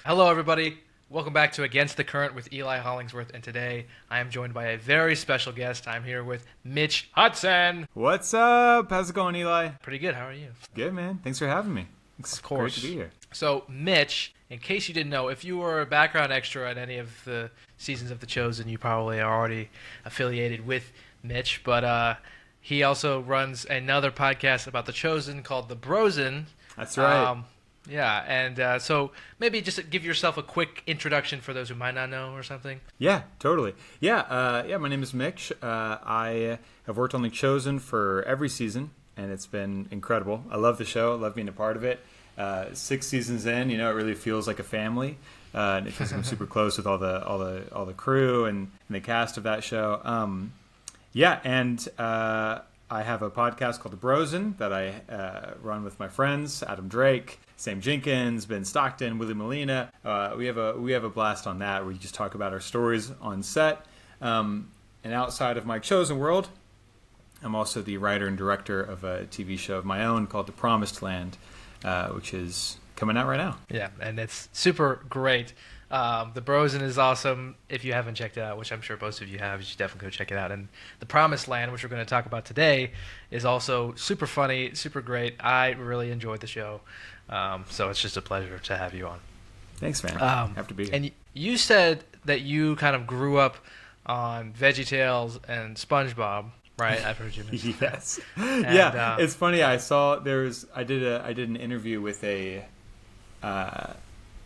Hello, everybody. Welcome back to Against the Current with Eli Hollingsworth, and today I am joined by a very special guest. I'm here with Mitch Hudson. What's up? How's it going, Eli? Pretty good. How are you? Good, man. Thanks for having me. It's Of course. great to be here. So, Mitch, in case you didn't know, if you were a background extra at any of the seasons of The Chosen, you probably are already affiliated with Mitch, but he also runs another podcast about The Chosen called The Brosen. That's right. Yeah, and so maybe just give yourself a quick introduction for those who might not know or something. Yeah, totally. Yeah, my name is Mitch. I have worked on The Chosen for every season, and it's been incredible. I love the show. I love being a part of it. 6 seasons in, it really feels like a family. And it feels like I'm super close with all the crew and the cast of that show. I have a podcast called The Brosen that I run with my friends, Adam Drake, Sam Jenkins, Ben Stockton, Willie Molina. We have a blast on that where we just talk about our stories on set. And outside of my chosen world, I'm also the writer and director of a TV show of my own called The Promised Land, which is coming out right now. Yeah, and it's super great. The Brosen is awesome. If you haven't checked it out, which I'm sure most of you have, you should definitely go check it out. And The Promised Land, which we're going to talk about today, is also super funny, super great. I really enjoyed the show. So it's just a pleasure to have you on. Thanks, man. Have to be here. And you said that you kind of grew up on VeggieTales and SpongeBob, right? I've heard you mention that. Yes. And, yeah, it's funny. I did an interview with a.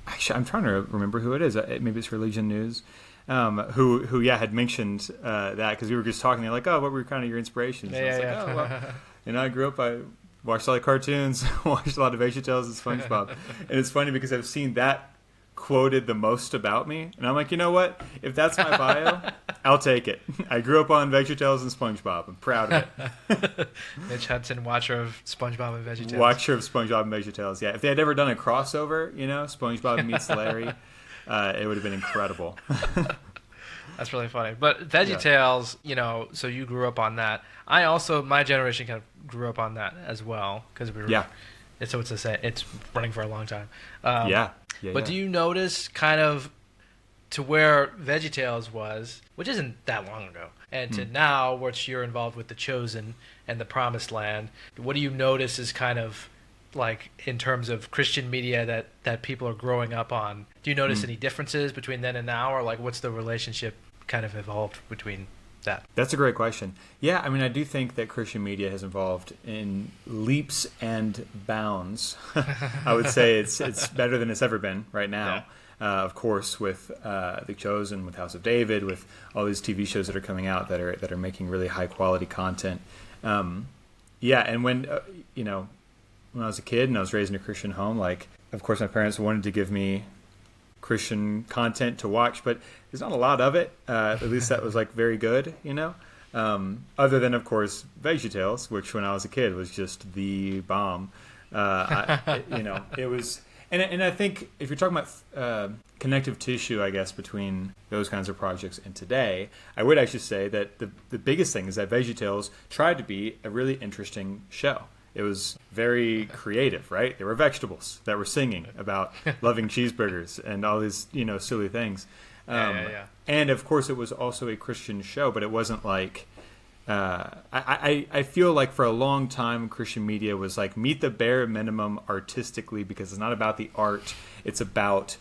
Actually, I'm trying to remember who it is. Maybe it's Religion News, who had mentioned that because we were just talking. They're like, "Oh, what were kind of your inspirations?" And I was like, "Oh, well, I grew up. I watched a lot of cartoons, watched a lot of VeggieTales and SpongeBob." And it's funny because I've seen that quoted the most about me, and I'm like, you know what? If that's my bio, I'll take it. I grew up on VeggieTales and SpongeBob. I'm proud of it. Mitch Hudson, watcher of SpongeBob and VeggieTales. Watcher of SpongeBob and VeggieTales. Yeah, if they had ever done a crossover, SpongeBob meets Larry, it would have been incredible. That's really funny. But VeggieTales, so you grew up on that. I also, my generation kind of grew up on that as well because we were. Yeah. So it's running for a long time. But do you notice kind of to where VeggieTales was, which isn't that long ago, and to now, which you're involved with The Chosen and The Promised Land, what do you notice is kind of like in terms of Christian media that people are growing up on? Do you notice any differences between then and now, or like what's the relationship kind of evolved between that? That's a great question. Yeah, I mean, I do think that Christian media has evolved in leaps and bounds. I would say it's better than it's ever been right now. Yeah. Of course, with The Chosen, with House of David, with all these TV shows that are coming out that are making really high quality content. And when when I was a kid and I was raised in a Christian home, like of course my parents wanted to give me Christian content to watch, but there's not a lot of it. At least that was like very good, other than of course VeggieTales, which when I was a kid was just the bomb. It was, and I think if you're talking about connective tissue, I guess between those kinds of projects and today, I would actually say that the biggest thing is that VeggieTales tried to be a really interesting show. It was very creative, right? There were vegetables that were singing about loving cheeseburgers and all these, silly things. And of course, it was also a Christian show, but it wasn't like. I feel like for a long time, Christian media was like meet the bare minimum artistically because it's not about the art; it's about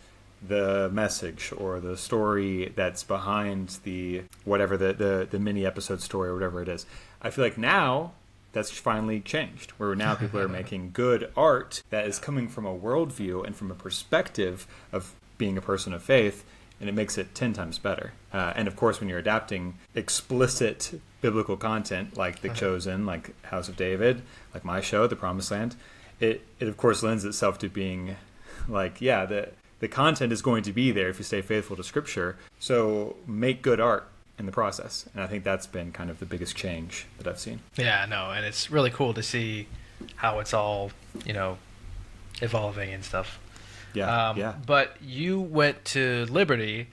the message or the story that's behind the whatever the mini episode story or whatever it is. I feel like now. That's finally changed, where now people are making good art that is coming from a worldview and from a perspective of being a person of faith, and it makes it 10 times better. And of course, when you're adapting explicit biblical content like The Chosen, like House of David, like my show, The Promised Land, it of course lends itself to being like, the content is going to be there if you stay faithful to Scripture, so make good art in the process. And I think that's been kind of the biggest change that I've seen. Yeah, no, and it's really cool to see how it's all, evolving and stuff. Yeah. But you went to Liberty,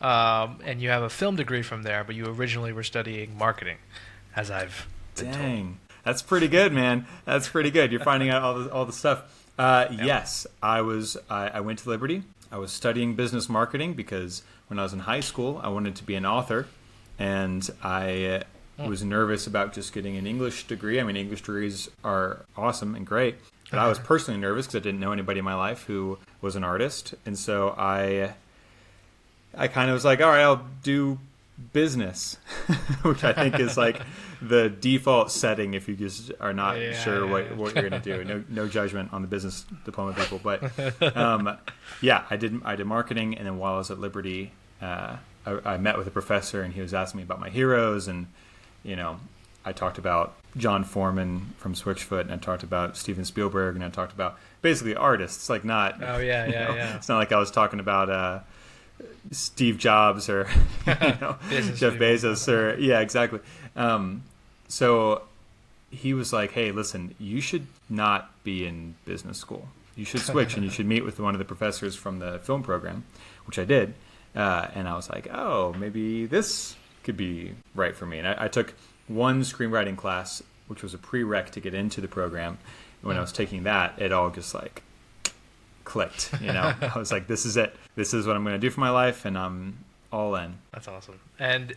and you have a film degree from there, but you originally were studying marketing, as I've been told. Dang. That's pretty good, man. That's pretty good. You're finding out all the stuff. Yes, I went to Liberty. I was studying business marketing because when I was in high school, I wanted to be an author, and I was nervous about just getting an English degree. I mean, English degrees are awesome and great, but I was personally nervous because I didn't know anybody in my life who was an artist, and so I kind of was like, all right, I'll do business, which I think is like the default setting if you just are not sure what you're going to do. No judgment on the business diploma people, but I did marketing, and then while I was at Liberty, I met with a professor, and he was asking me about my heroes, and I talked about John Foreman from Switchfoot, and I talked about Steven Spielberg, and I talked about basically artists, like not. Oh yeah. It's not like I was talking about Steve Jobs or Jeff Bezos or exactly. So he was like, hey, listen, you should not be in business school. You should switch and you should meet with one of the professors from the film program, which I did. And I was like, oh, maybe this could be right for me. And I took one screenwriting class, which was a prereq to get into the program. And when I was taking that, it all just like clicked. I was like, this is it. This is what I'm going to do for my life, and I'm all in. That's awesome. And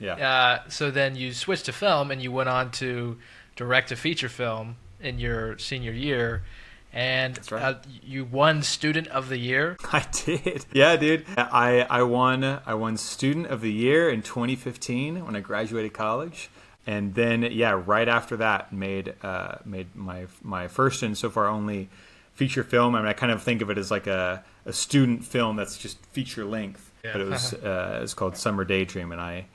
so then you switched to film, and you went on to direct a feature film in your senior year. And that's right. You won Student of the Year. I did. Yeah, dude. I won Student of the Year in 2015 when I graduated college. And then, right after that, made my first and so far only feature film. I mean, I kind of think of it as like a student film that's just feature length. Yeah. But it was called Summer Daydream, and I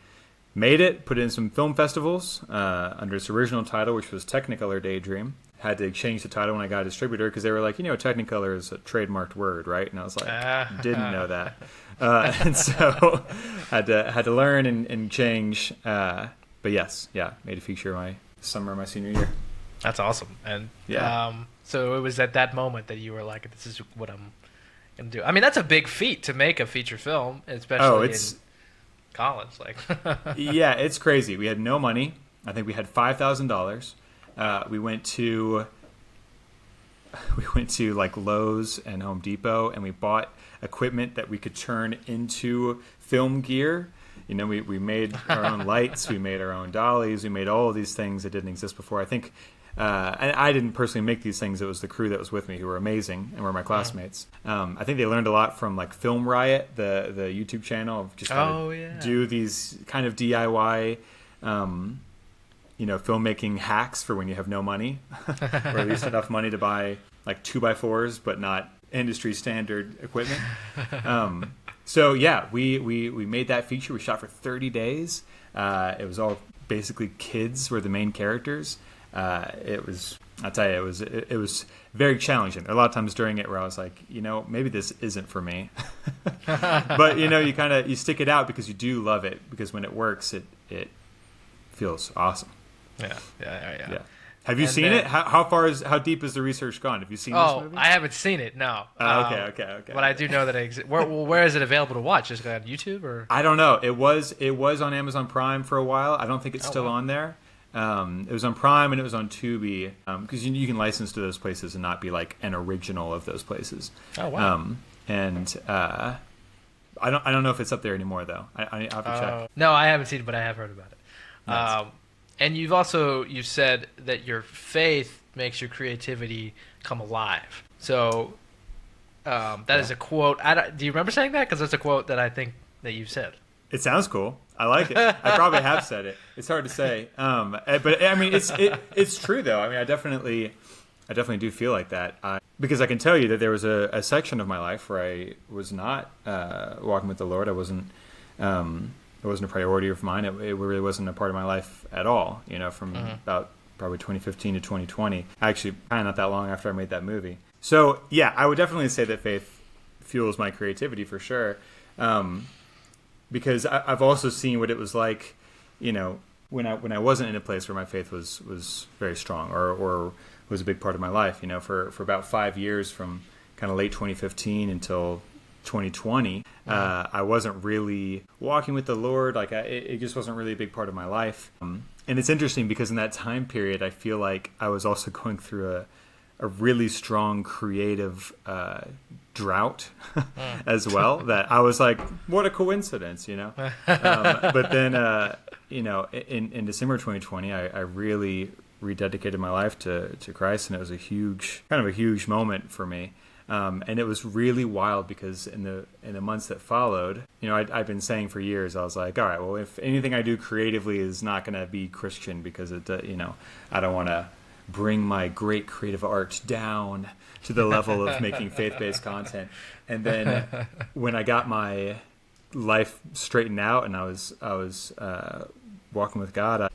made it, put it in some film festivals under its original title, which was Technicolor Daydream. Had to change the title when I got a distributor because they were like, Technicolor is a trademarked word, right? And I was like, didn't know that, and so had to learn and change. But yes, made a feature my summer of my senior year. That's awesome. And so it was at that moment that you were like, this is what I'm going to do. I mean, that's a big feat to make a feature film, especially in college. Like, yeah, it's crazy. We had no money. I think we had $5,000. We went to like Lowe's and Home Depot, and we bought equipment that we could turn into film gear. We made our own lights, we made our own dollies, we made all of these things that didn't exist before. I think, and I didn't personally make these things. It was the crew that was with me who were amazing and were my classmates. I think they learned a lot from like Film Riot, the YouTube channel, of just do these kind of DIY. Filmmaking hacks for when you have no money, or at least enough money to buy like 2x4s, but not industry standard equipment. We made that feature. We shot for 30 days. It was all basically kids were the main characters. It was very challenging. A lot of times during it where I was like, maybe this isn't for me. But you stick it out because you do love it, because when it works, it feels awesome. Yeah. Have you seen it? How deep has the research gone? Have you seen this movie? I haven't seen it. No. Okay. But I do know that it exists. Where is it available to watch? Just on YouTube or? I don't know. It was on Amazon Prime for a while. I don't think it's still on there. It was on Prime and it was on Tubi, because you can license to those places and not be like an original of those places. Oh wow. I don't know if it's up there anymore though. I have to check. No, I haven't seen it, but I have heard about it. Nice. And you've said that your faith makes your creativity come alive. So that is a quote. Do you remember saying that? Because that's a quote that I think that you've said. It sounds cool. I like it. I probably have said it. It's hard to say, but I mean, it's true though. I mean, I definitely do feel like that, because I can tell you that there was a section of my life where I was not walking with the Lord. I wasn't. It wasn't a priority of mine. It really wasn't a part of my life at all. From about probably 2015 to 2020. Actually, kind of not that long after I made that movie. So yeah, I would definitely say that faith fuels my creativity for sure. Because I've also seen what it was like, when I wasn't in a place where my faith was very strong or was a big part of my life. For about 5 years, from kind of late 2015 until 2020, I wasn't really walking with the Lord. Like it just wasn't really a big part of my life. And it's interesting because in that time period, I feel like I was also going through a really strong creative drought as well, that I was like, what a coincidence, you know. But then in December 2020, I really rededicated my life to Christ, and it was a huge moment for me. And it was really wild because in the months that followed, you know, I'd been saying for years, I was like, all right, well, if anything I do creatively is not going to be Christian, because you know, I don't want to bring my great creative art down to the level of making faith-based content. And then when I got my life straightened out and I was walking with God, I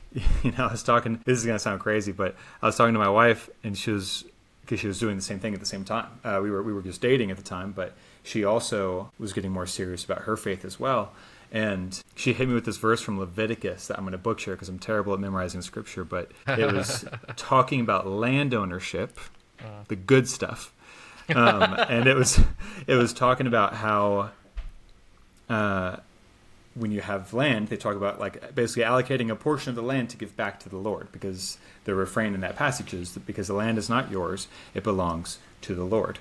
was talking, this is going to sound crazy, but I was talking to my wife, and because she was doing the same thing at the same time. We were just dating at the time, but she also was getting more serious about her faith as well. And she hit me with this verse from Leviticus that I'm going to butcher because I'm terrible at memorizing scripture, but it was talking about land ownership, the good stuff. And it was talking about how when you have land, they talk about like basically allocating a portion of the land to give back to the Lord, because the refrain in that passage is that because the land is not yours, it belongs to the Lord.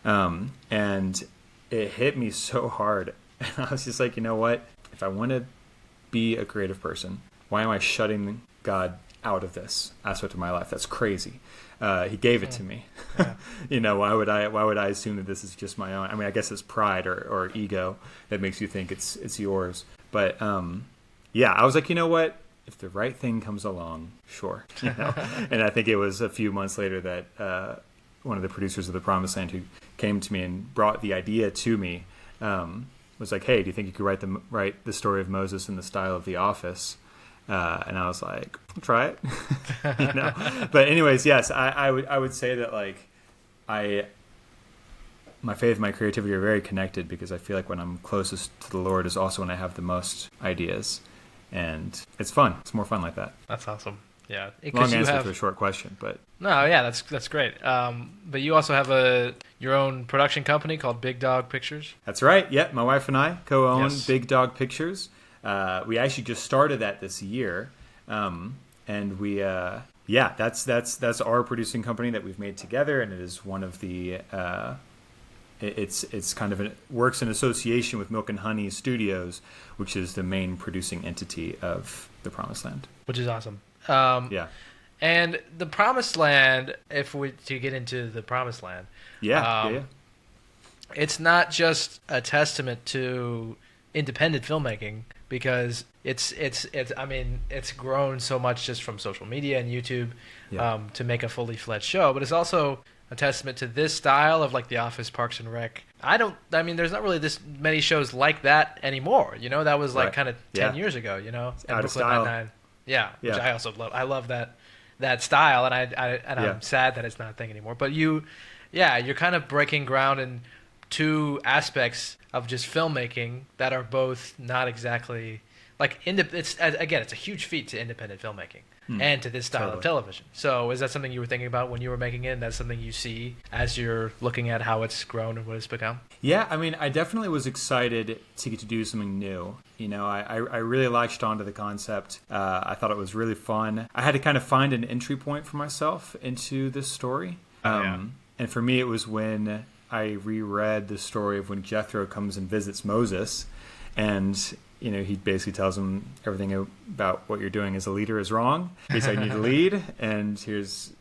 And it hit me so hard. And I was just like, you know what? If I want to be a creative person, why am I shutting God out of this aspect of my life? That's crazy. He gave it to me. Yeah. You know, why would I assume that this is just my own? I mean, I guess it's pride or ego that makes you think it's yours. But yeah, I was like, you know what? If the right thing comes along, sure. You know? And I think it was a few months later that one of the producers of The Promised Land, who came to me and brought the idea to me, was like, hey, do you think you could write the story of Moses in the style of The Office? And I was like, I'll try it. You know? But anyways, yes, I would say that like my faith and my creativity are very connected, because I feel like when I'm closest to the Lord is also when I have the most ideas, and it's fun. It's more fun like that. That's awesome. Yeah. Long answer to a short question, but no, yeah, that's great. But you also have your own production company called Big Dog Pictures. That's right. Yeah, my wife and I co-own Big Dog Pictures. We actually just started that this year, and we that's our producing company that we've made together, and it is one of the it's kind of works in association with Milk and Honey Studios, which is the main producing entity of The Promised Land, which is awesome. Yeah. And The Promised Land, to get into The Promised Land, it's not just a testament to independent filmmaking, because it's grown so much just from social media and YouTube to make a fully fledged show, but it's also a testament to this style of like The Office, Parks and Rec. There's not really this many shows like that anymore. You know, that was like kind of 10 years ago. You know, and out of style. Nine-Nine. Yeah, which I also love. I love that style, and I'm sad that it's not a thing anymore. But you're kind of breaking ground in two aspects of just filmmaking that are both not exactly like it's a huge feat to independent filmmaking and to this style of television. So is that something you were thinking about when you were making it, and that's something you see as you're looking at how it's grown and what it's become? Yeah, I mean, I definitely was excited to get to do something new. You know, I really latched onto the concept. I thought it was really fun. I had to kind of find an entry point for myself into this story. And for me, it was when I reread the story of when Jethro comes and visits Moses, and you know, he basically tells him everything about what you're doing as a leader is wrong. He's like, you need to lead, and here's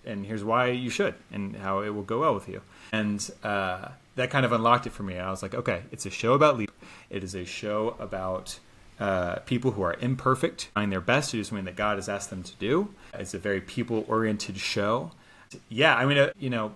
why you should, and how it will go well with you. And that kind of unlocked it for me. I was like, okay, it's a show about leadership. It is a show about people who are imperfect, trying their best to do something that God has asked them to do. It's a very people-oriented show. Yeah, I mean, you know,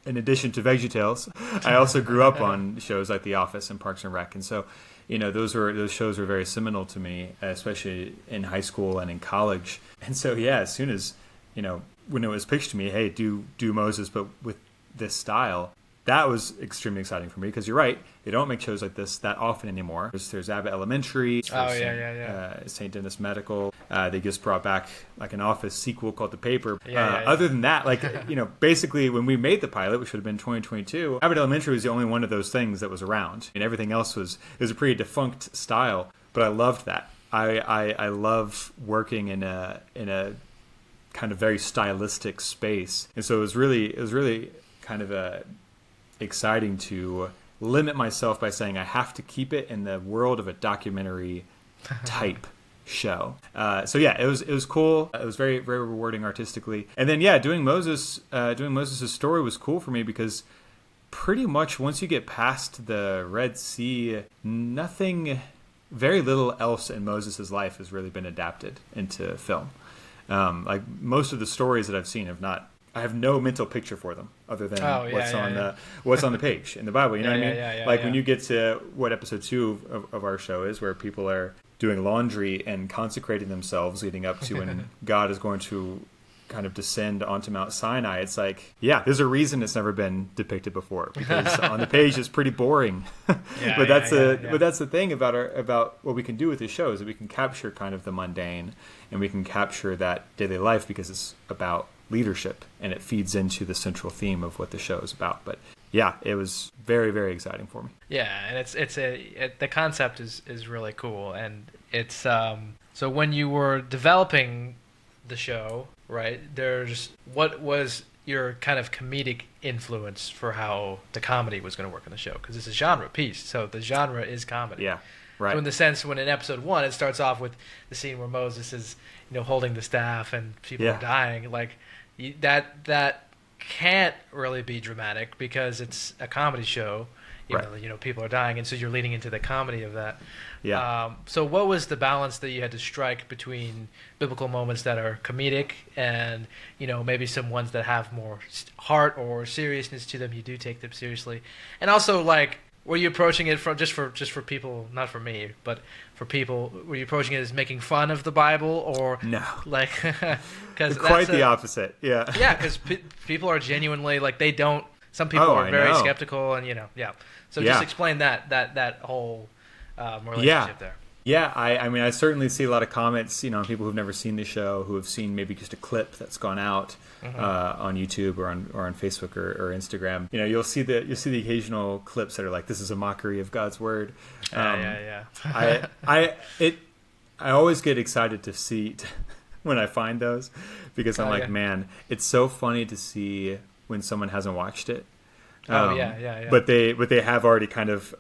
in addition to VeggieTales, I also grew up on shows like The Office and Parks and Rec, and so, you know, those shows were very seminal to me, especially in high school and in college. And so, yeah, as soon as, you know, when it was pitched to me, hey, do Moses, but with this style, that was extremely exciting for me, because you're right, they don't make shows like this that often anymore. There's Abbott Elementary, St. Denis Medical. They just brought back like an Office sequel called The Paper. Other than that, like, you know, basically when we made the pilot, which would have been 2022, Abbott Elementary was the only one of those things that was around, and everything else was a pretty defunct style. But I loved that. I love working in a kind of very stylistic space. And so it was really kind of exciting to limit myself by saying I have to keep it in the world of a documentary type show. So yeah, it was cool. It was very, very rewarding artistically. And then doing Moses' story was cool for me because pretty much once you get past the Red Sea, very little else in Moses' life has really been adapted into film. Like most of the stories that I've seen I have no mental picture for them other than what's on the page in the Bible. You know what I mean? When you get to what episode 2 of our show is, where people are doing laundry and consecrating themselves leading up to when God is going to kind of descend onto Mount Sinai, it's like, there's a reason it's never been depicted before, because on the page it's pretty boring. But that's the thing about what we can do with this show, is that we can capture kind of the mundane, and we can capture that daily life because it's about leadership and it feeds into the central theme of what the show is about. But it was very, very exciting for me. And the concept is really cool, and it's so when you were developing the show, right, what was your kind of comedic influence for how the comedy was going to work in the show? Because it's a genre piece, so the genre is comedy. Yeah, right. So in the sense, when in episode 1 it starts off with the scene where Moses is, holding the staff and people are dying, like that can't really be dramatic because it's a comedy show. People are dying, and so you're leading into the comedy of that. So what was the balance that you had to strike between biblical moments that are comedic and maybe some ones that have more heart or seriousness to them? You do take them seriously, and also, like, were you approaching it from just for people, not for me, but for people? Were you approaching it as making fun of the Bible, or no? Like, because quite the opposite. Yeah. Because people are genuinely, like, they don't. Some people are very skeptical, and So just explain that whole relationship there. Yeah, I mean, I certainly see a lot of comments, people who've never seen the show, who have seen maybe just a clip that's gone out on YouTube or on Facebook or Instagram. You'll see the occasional clips that are like, "This is a mockery of God's word." I always get excited to see when I find those, because I'm like, man, it's so funny to see when someone hasn't watched it. But they have already kind of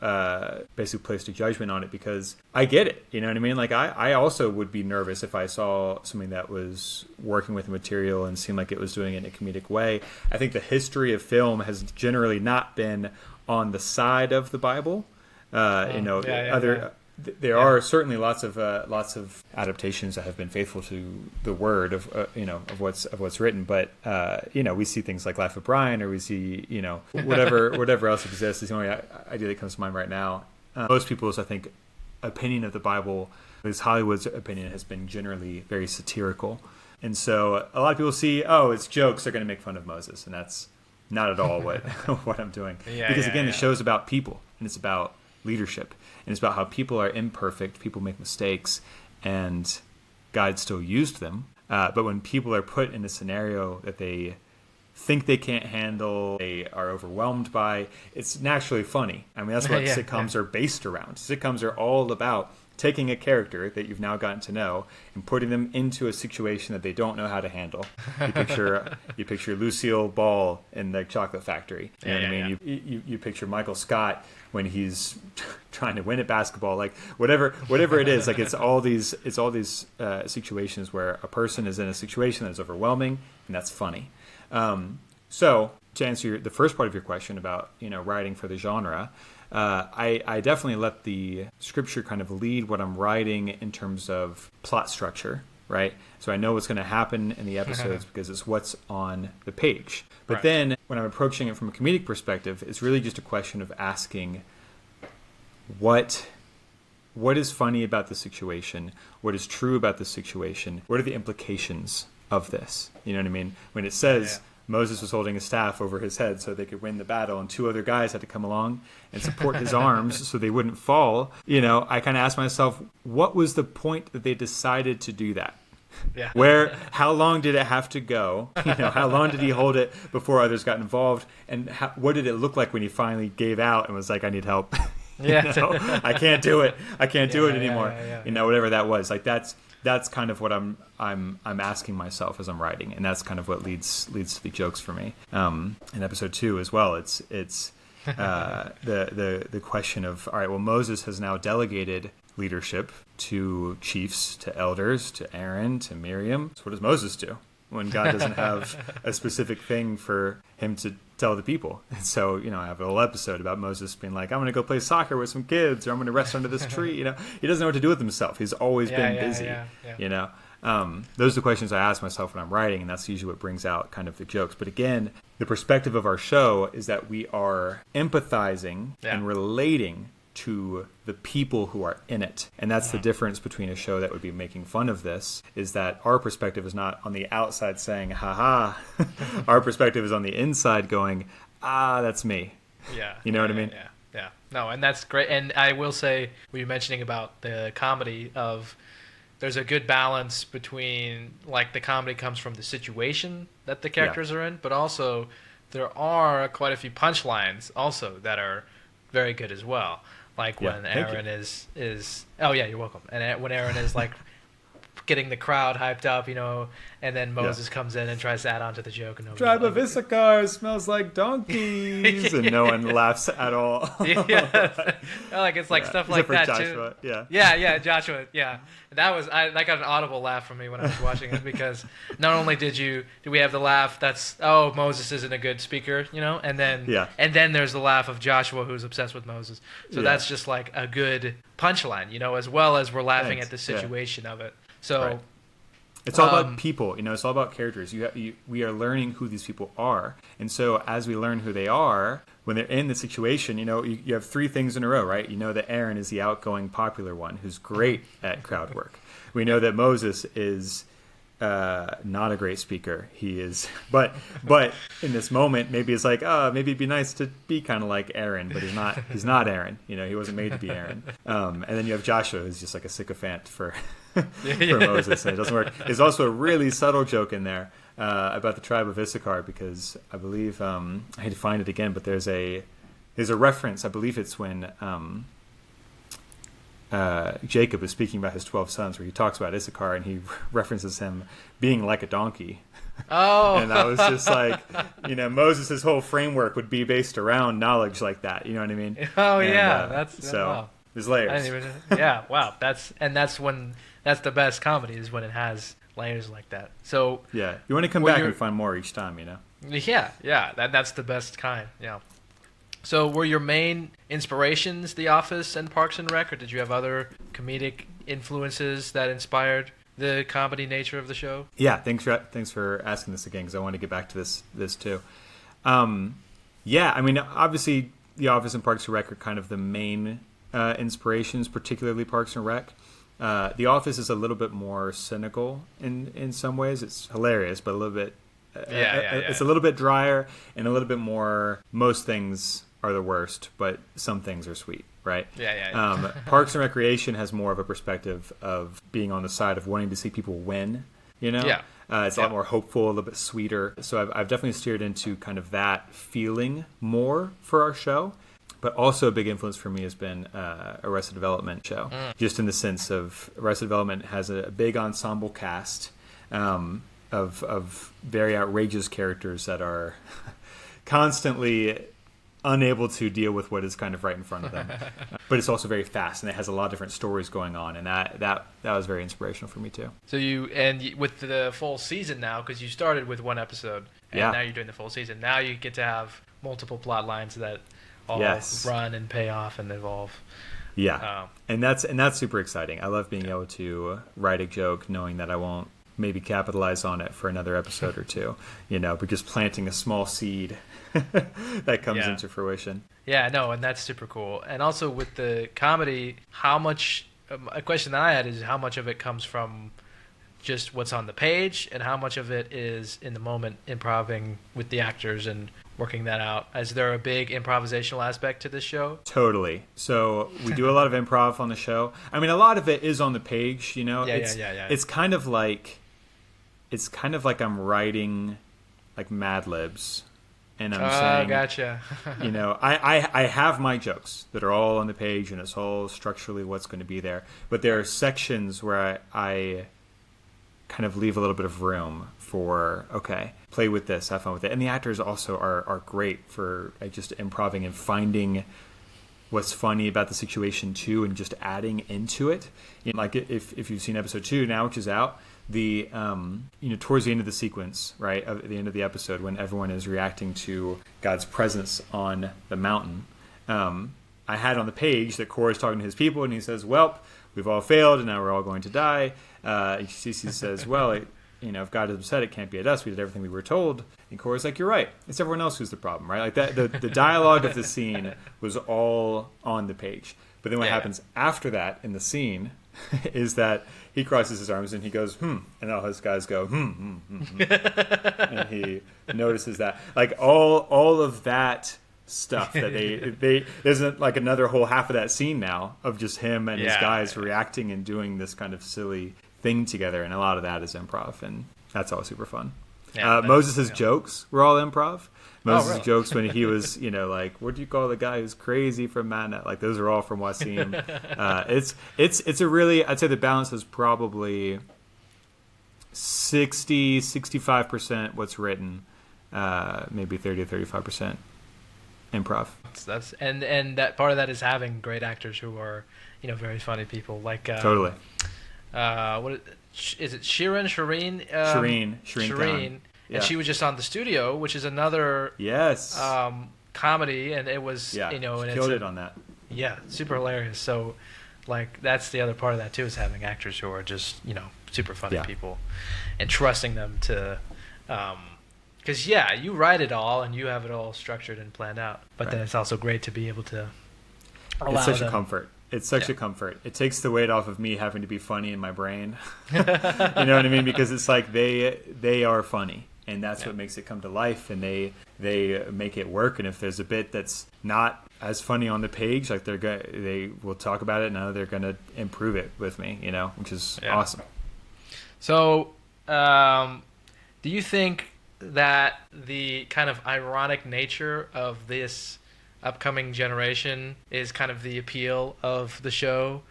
basically placed a judgment on it, because I get it. You know what I mean? Like, I also would be nervous if I saw something that was working with material and seemed like it was doing it in a comedic way. I think the history of film has generally not been on the side of the Bible. There are certainly lots of adaptations that have been faithful to the word of what's written, but we see things like Life of Brian, or we see whatever else exists is the only idea that comes to mind right now. Most people's, I think, opinion of the Bible, at least Hollywood's opinion, has been generally very satirical, and so a lot of people see, it's jokes, they're going to make fun of Moses, and that's not at all what I'm doing. Because the show's about people, and it's about leadership, and it's about how people are imperfect, people make mistakes, and God still used them. But when people are put in a scenario that they think they can't handle, they are overwhelmed by, it's naturally funny. I mean, that's what sitcoms are based around. Sitcoms are all about taking a character that you've now gotten to know and putting them into a situation that they don't know how to handle. You picture Lucille Ball in the Chocolate Factory. You know what I mean? You picture Michael Scott when he's trying to win at basketball, like whatever it is. Like, it's all these situations where a person is in a situation that's overwhelming, and that's funny. So to answer the first part of your question about writing for the genre, I definitely let the scripture kind of lead what I'm writing in terms of plot structure, right? So I know what's going to happen in the episodes because it's what's on the page. But then when I'm approaching it from a comedic perspective, it's really just a question of asking what is funny about the situation, what is true about the situation, what are the implications of this? You know what I mean? When it says Moses was holding a staff over his head so they could win the battle, and 2 other guys had to come along and support his arms so they wouldn't fall, I kind of asked myself, what was the point that they decided to do that? How long did it have to go? How long did he hold it before others got involved? And what did it look like when he finally gave out and was like, I need help? Yeah. I can't do it. I can't do it anymore. Whatever that was. Like that's kind of what I'm asking myself as I'm writing, and that's kind of what leads to the jokes for me. In episode 2 as well, it's the question of, all right, well, Moses has now delegated leadership to chiefs, to elders, to Aaron, to Miriam. So what does Moses do when God doesn't have a specific thing for him to tell the people? And so, I have a whole episode about Moses being like, I'm going to go play soccer with some kids, or I'm going to rest under this tree. He doesn't know what to do with himself. He's always been busy, Those are the questions I ask myself when I'm writing, and that's usually what brings out kind of the jokes. But again, the perspective of our show is that we are empathizing and relating to the people who are in it. And that's the difference between a show that would be making fun of this, is that our perspective is not on the outside saying, ha. Our perspective is on the inside going, that's me. Yeah. You know what I mean? Yeah. No, and that's great. And I will say, what you're mentioning about the comedy of, there's a good balance between, like, the comedy comes from the situation that the characters are in, but also there are quite a few punchlines also that are very good as well. Like when Aaron is oh yeah, you're welcome. And when Aaron is like getting the crowd hyped up, and then Moses comes in and tries to add on to the joke. And tribe of Issachar smells like donkeys, and no one laughs at all. It's like stuff like that Joshua. too. Yeah, Joshua. Yeah, that got an audible laugh from me when I was watching it, because not only did we have the laugh that's, oh, Moses isn't a good speaker, and then there's the laugh of Joshua who's obsessed with Moses. So that's just like a good punchline, as well as we're laughing at the situation of it. So it's all about people, it's all about characters. We are learning who these people are. And so as we learn who they are, when they're in the situation, you have 3 things in a row, right? That Aaron is the outgoing, popular one who's great at crowd work. We know that Moses is not a great speaker. He is, but in this moment, maybe it's like, maybe it'd be nice to be kind of like Aaron, but he's not Aaron. He wasn't made to be Aaron. And then you have Joshua, who's just like a sycophant for Moses, and it doesn't work. There's also a really subtle joke in there about the tribe of Issachar, because I believe I had to find it again, but there's a reference. I believe it's when Jacob is speaking about his 12 sons, where he talks about Issachar and he references him being like a donkey. Oh. And that was just like, Moses' whole framework would be based around knowledge like that. You know what I mean? Oh, that's so. Wow. There's layers. Wow. That's the best comedy, is when it has layers like that. So you want to come back and find more each time, Yeah. That's the best kind. Yeah. So were your main inspirations The Office and Parks and Rec, or did you have other comedic influences that inspired the comedy nature of the show? Yeah, thanks for asking this again, because I want to get back to this too. Obviously The Office and Parks and Rec are kind of the main inspirations, particularly Parks and Rec. The Office is a little bit more cynical in some ways. It's hilarious, but a little bit it's a little bit drier and a little bit more, most things are the worst, but some things are sweet, right? Parks and Recreation has more of a perspective of being on the side of wanting to see people win, It's a lot more hopeful, a little bit sweeter. So I've definitely steered into kind of that feeling more for our show. But also a big influence for me has been Arrested Development show, just in the sense of Arrested Development has a big ensemble cast of very outrageous characters that are constantly unable to deal with what is kind of right in front of them. But it's also very fast, and it has a lot of different stories going on, and that was very inspirational for me too. So with the full season now, because you started with one episode, and now you're doing the full season, now you get to have multiple plot lines that all run and pay off and evolve. And that's super exciting. I love being able to write a joke knowing that I won't maybe capitalize on it for another episode or two, but just planting a small seed that comes into fruition. Yeah, no, and that's super cool. And also with the comedy, a question that I had is how much of it comes from just what's on the page, and how much of it is in the moment improving with the actors and working that out? Is there a big improvisational aspect to this show? Totally. So we do a lot of improv on the show. I mean, a lot of it is on the page, It's kind of like I'm writing like Mad Libs, And I'm saying, gotcha. I have my jokes that are all on the page, and it's all structurally what's going to be there. But there are sections where I kind of leave a little bit of room for, okay, play with this, have fun with it. And the actors also are great for just improving and finding what's funny about the situation too, and just adding into it. Like if you've seen episode 2 now, which is out, the towards the end of the sequence, right, at the end of the episode, when everyone is reacting to God's presence on the mountain, I had on the page that Korah's talking to his people, and he says, well, we've all failed and now we're all going to die. Cece says, well, if God is upset, it can't be at us. We did everything we were told. And Korah's like, you're right. It's everyone else who's the problem, right? Like that, the dialogue of the scene was all on the page. But then what happens after that in the scene is that he crosses his arms and he goes, and all his guys go, and he notices that, like, all of that stuff that they there's like another whole half of that scene now of just him and his guys reacting and doing this kind of silly thing together, and a lot of that is improv, and that's all super fun. Moses' jokes were all improv. Moses' jokes when he was, like, what do you call the guy who's crazy from Manna? Like, those are all from Wasim. It's a really, I'd say the balance is probably 65% what's written, maybe 30 to 35% improv. That's and that part of that is having great actors who are, very funny people. Like totally. What is it? Shireen. Khan. And she was just on The Studio, which is another comedy, and it was and killed it on that. Yeah, super hilarious. So, like, that's the other part of that too, is having actors who are just super funny people, and trusting them to, because you write it all and you have it all structured and planned out, but then it's also great to be able to allow It's such them. a comfort. It's such a comfort. It takes the weight off of me having to be funny in my brain. You know what I mean? Because it's like they are funny, and that's what makes it come to life, and they make it work. And if there's a bit that's not as funny on the page, like they will talk about it, and they're gonna improve it with me, which is awesome. So, do you think that the kind of ironic nature of this upcoming generation is kind of the appeal of the show?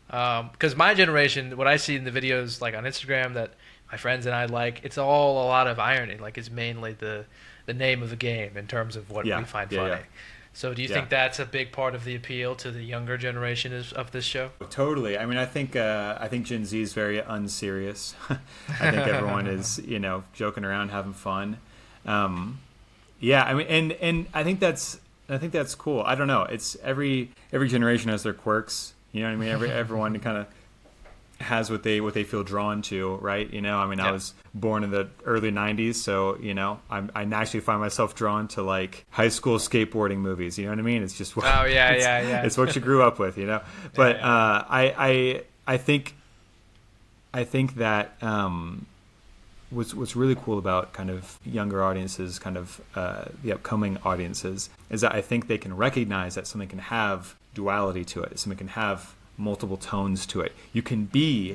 Because my generation, what I see in the videos, like on Instagram, that my friends and I like, it's all a lot of irony. Like, it's mainly the name of the game in terms of what we find funny. Yeah. So do you think that's a big part of the appeal to the younger generation of this show? Totally. I mean, I think Gen Z is very unserious. I think everyone is, joking around, having fun. I mean, and I think that's cool. I don't know. It's every generation has their quirks. You know what I mean? Everyone kind of has what they feel drawn to, right? I mean, I was born in the early 90s, so I naturally find myself drawn to like high school skateboarding movies. You know what I mean? It's just it's what you grew up with, But I think that what's really cool about kind of younger audiences, kind of the upcoming audiences, is that I think they can recognize that something can have duality to it. Something can have multiple tones to it. You can be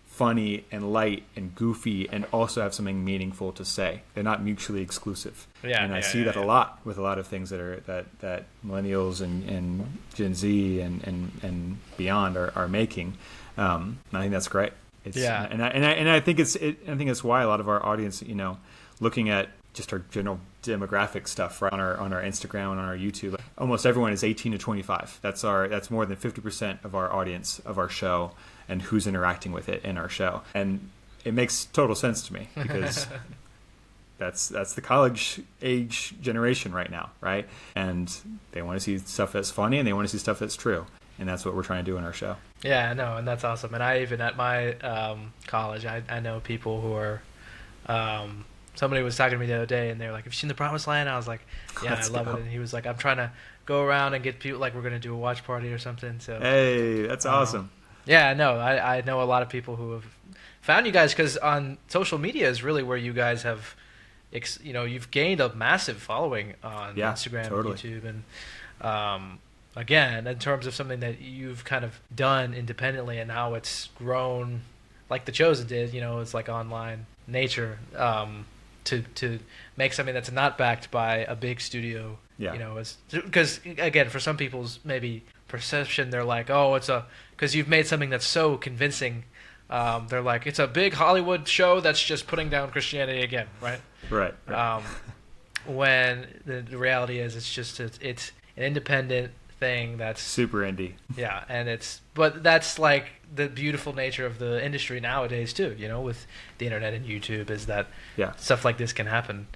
funny and light and goofy and also have something meaningful to say. They're not mutually exclusive. I see that a lot with a lot of things that millennials and Gen Z and beyond are making. And I think that's great. And I think it's why a lot of our audience, looking at just our general demographic stuff, right, on our Instagram and on our YouTube, almost everyone is 18 to 25. That's more than 50% of our audience of our show, and who's interacting with it in our show. And it makes total sense to me, because that's the college age generation right now, right? And they want to see stuff that's funny, and they want to see stuff that's true. And that's what we're trying to do in our show. Yeah, no, and that's awesome. And I even at my college, I know people who are. Somebody was talking to me the other day, and they were like, "Have you seen The Promised Land?" I was like, "Yeah, I love it." And he was like, "I'm trying to go around and get people, like, we're going to do a watch party or something." So hey, that's awesome. Yeah, no, I know a lot of people who have found you guys, because on social media is really where you guys have, you've gained a massive following on Instagram and YouTube, and again, in terms of something that you've kind of done independently, and now it's grown like The Chosen did, it's like online nature, to make something that's not backed by a big studio. Yeah. You know, because again, for some people's maybe perception, they're like, oh, because you've made something that's so convincing. They're like, it's a big Hollywood show that's just putting down Christianity again, right? Right. When the reality is, it's an independent thing that's super indie. Yeah, but that's like the beautiful nature of the industry nowadays too. You know, with the internet and YouTube, is that stuff like this can happen.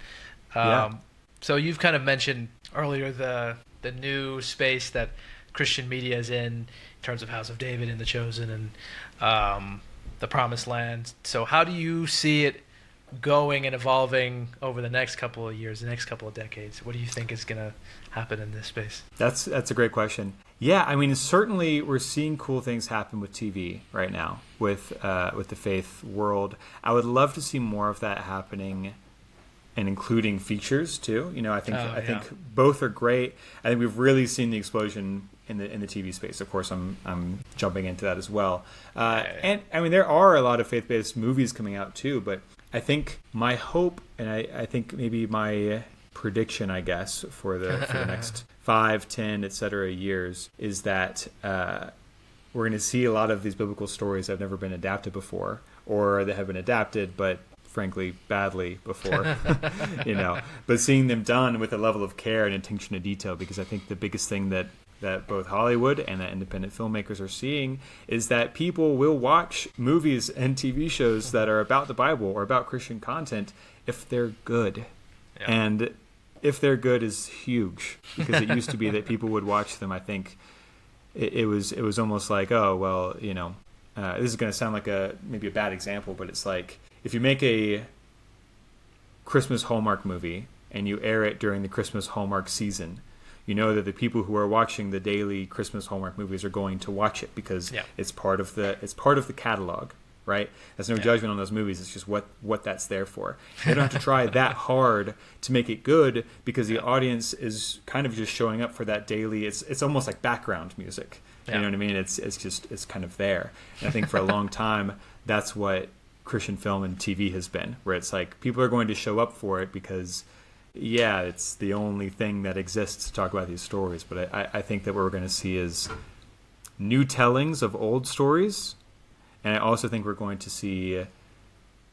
So you've kind of mentioned earlier the new space that Christian media is in terms of House of David and The Chosen and the Promised Land. So how do you see it going and evolving over the next couple of years, the next couple of decades? What do you think is going to happen in this space? That's a great question. Yeah, I mean, certainly we're seeing cool things happen with TV right now, with the faith world. I would love to see more of that happening, and including features too. You know, I think both are great. I think we've really seen the explosion in the TV space. Of course, I'm jumping into that as well. And I mean, there are a lot of faith-based movies coming out too, but I think my hope, and I think maybe my prediction, I guess, for the next 5, 10, etc. years is that we're going to see a lot of these biblical stories that have never been adapted before, or that have been adapted, but frankly, badly before, you know, but seeing them done with a level of care and attention to detail, because I think the biggest thing that both Hollywood and that independent filmmakers are seeing is that people will watch movies and TV shows that are about the Bible or about Christian content if they're good. Yeah. And if they're good is huge, because it used to be that people would watch them. I think it was almost like, oh, well, you know, this is going to sound like maybe a bad example, but it's like if you make a Christmas Hallmark movie and you air it during the Christmas Hallmark season, you know that the people who are watching the daily Christmas Hallmark movies are going to watch it because it's part of the catalog, right? There's no judgment on those movies. It's just what that's there for. They don't have to try that hard to make it good, because the audience is kind of just showing up for that daily. It's almost like background music. You know what I mean? It's kind of there. And I think for a long time that's what Christian film and TV has been, where it's like people are going to show up for it because it's the only thing that exists to talk about these stories. But I think that what we're going to see is new tellings of old stories. And I also think we're going to see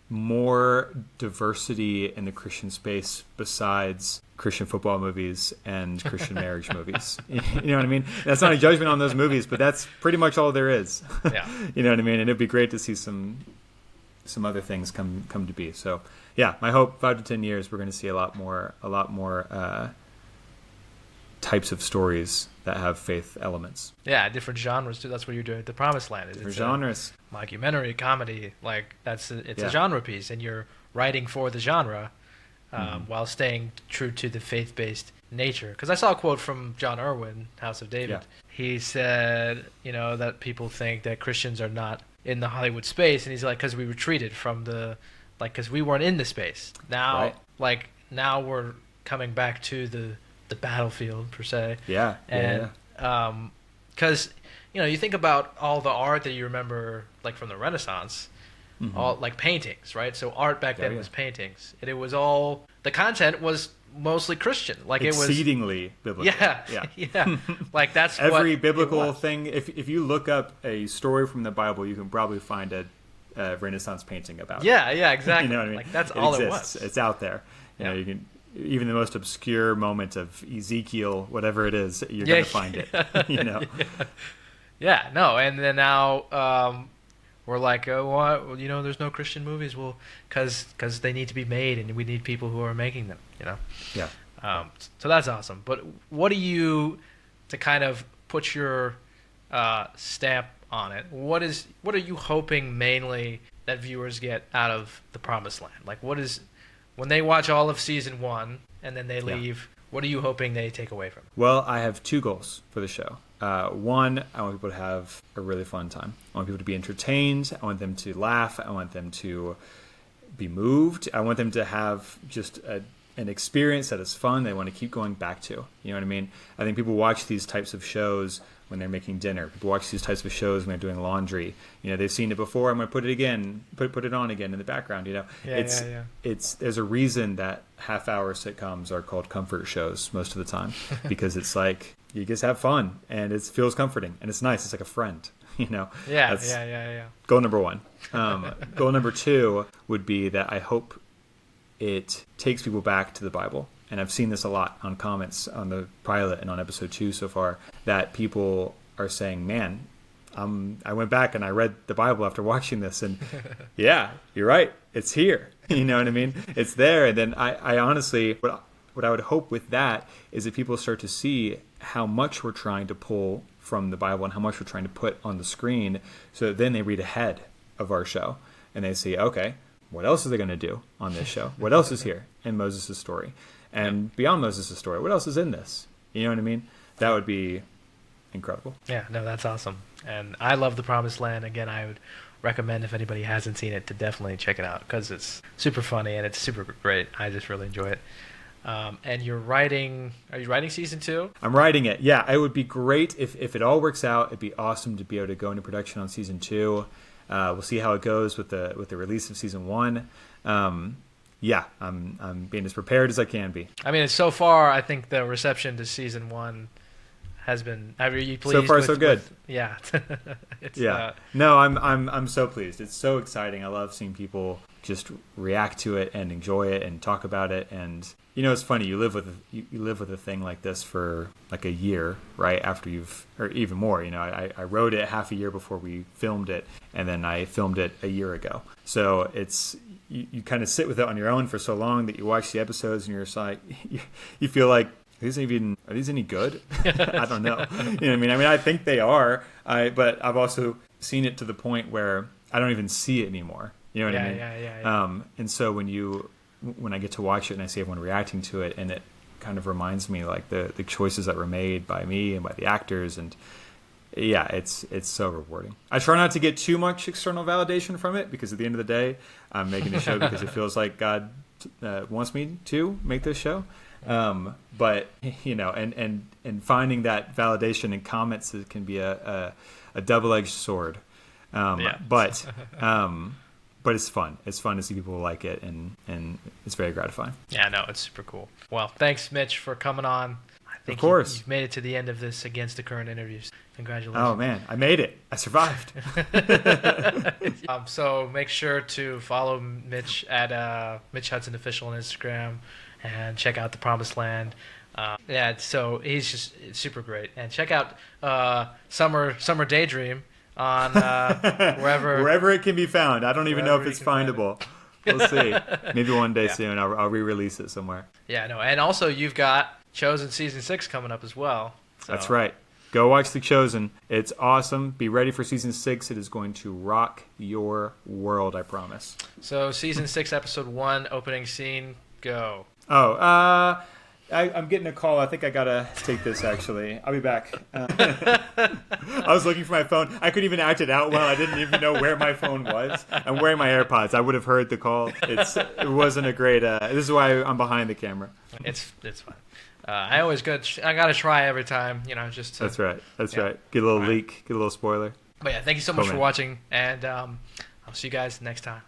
more diversity in the Christian space besides Christian football movies and Christian marriage movies. You know what I mean? That's not a judgment on those movies, but that's pretty much all there is. Yeah. You know what I mean? And it'd be great to see some other things come to be. So yeah, my hope 5 to 10 years we're going to see a lot more types of stories that have faith elements. Yeah, different genres too. That's what you're doing at The Promised Land. Different genres. Mockumentary, comedy, like it's a genre piece, and you're writing for the genre while staying true to the faith-based nature. Because I saw a quote from John Irwin, House of David. Yeah. He said, you know, that people think that Christians are not in the Hollywood space, and he's like, because we retreated from because we weren't in the space. Now, now we're coming back to the battlefield per se. Yeah. And because you know, you think about all the art that you remember, like from the Renaissance, all like paintings, right? So art back then was paintings, and it was all the content was mostly Christian, like exceedingly biblical. Yeah. Like that's every biblical thing. If you look up a story from the Bible, you can probably find a Renaissance painting about it. Yeah, exactly. You know what I mean? Like that's all exists. It was. It's out there. You know, you can. Even the most obscure moment of Ezekiel, whatever it is, you're going to find it. You know. Yeah. No. And then now we're like, oh, well, you know, there's no Christian movies. Well, because they need to be made, and we need people who are making them. You know. Yeah. So that's awesome. But what do you, to kind of put your stamp on it? What are you hoping mainly that viewers get out of The Promised Land? Like, what is when they watch all of season 1 and then they leave, what are you hoping they take away from it? Well, I have 2 goals for the show. One, I want people to have a really fun time. I want people to be entertained. I want them to laugh. I want them to be moved. I want them to have just an experience that is fun they want to keep going back to. You know what I mean? I think people watch these types of shows when they're making dinner. People watch these types of shows when they're doing laundry. They've seen it before. I'm going to put it again, put it on again in the background. It's there's a reason that half-hour sitcoms are called comfort shows most of the time, because it's like you just have fun and it feels comforting and it's nice. It's like a friend. Yeah. Goal number one. Goal number two would be that I hope it takes people back to the Bible. And I've seen this a lot on comments on the pilot and on episode 2 so far, that people are saying, man, I went back and I read the Bible after watching this, and yeah, you're right. It's here. You know what I mean? It's there. And then I honestly, what I would hope with that is that people start to see how much we're trying to pull from the Bible and how much we're trying to put on the screen, so that then they read ahead of our show and they see, okay, what else are they going to do on this show? What else is here in Moses' story? And beyond Moses' story, what else is in this? You know what I mean? That would be incredible. Yeah, no, that's awesome. And I love The Promised Land. Again, I would recommend, if anybody hasn't seen it, to definitely check it out, because it's super funny and it's super great. I just really enjoy it. And are you writing season 2? I'm writing it. Yeah, it would be great if it all works out. It'd be awesome to be able to go into production on season 2. We'll see how it goes with the release of season 1. Yeah, I'm being as prepared as I can be. I mean, so far, I think the reception to season 1 has been. Are you pleased? So far, so good. Yeah. No, I'm so pleased. It's so exciting. I love seeing people just react to it and enjoy it and talk about it. And it's funny. You live with a thing like this for like a year, right? After or even more. I wrote it half a year before we filmed it, and then I filmed it a year ago. So it's. You kind of sit with it on your own for so long that you watch the episodes and you're just like, you feel like, are these any good? I don't know. You know what I mean? I think they are, but I've also seen it to the point where I don't even see it anymore. You know what I mean? Yeah. And so when I get to watch it and I see everyone reacting to it, and it kind of reminds me like the choices that were made by me and by the actors, and yeah, it's so rewarding. I try not to get too much external validation from it, because at the end of the day, I'm making the show because it feels like God wants me to make this show. But and finding that validation in comments can be a double-edged sword. But it's fun. It's fun to see people like it, and it's very gratifying. Yeah, no, it's super cool. Well, thanks, Mitch, for coming on. I think of course. You've made it to the end of this Against the Current interviews. Congratulations. Oh, man. I made it. I survived. So make sure to follow Mitch at Mitch Hudson Official on Instagram, and check out The Promised Land. So he's just super great. And check out Summer Daydream on wherever it can be found. I don't even know if it's findable. We'll see. Maybe one day soon I'll re-release it somewhere. Yeah, no. And also you've got Chosen season 6 coming up as well. So. That's right. Go watch The Chosen. It's awesome. Be ready for season 6. It is going to rock your world, I promise. So season 6, episode 1, opening scene, go. Oh, I'm getting a call. I think I gotta take this, actually. I'll be back. I was looking for my phone. I couldn't even act it out well. I didn't even know where my phone was. I'm wearing my AirPods. I would have heard the call. It wasn't a great... this is why I'm behind the camera. It's fine. I gotta try every time, just to... That's right. Get a little leak. Get a little spoiler. But yeah, thank you so much for watching, and I'll see you guys next time.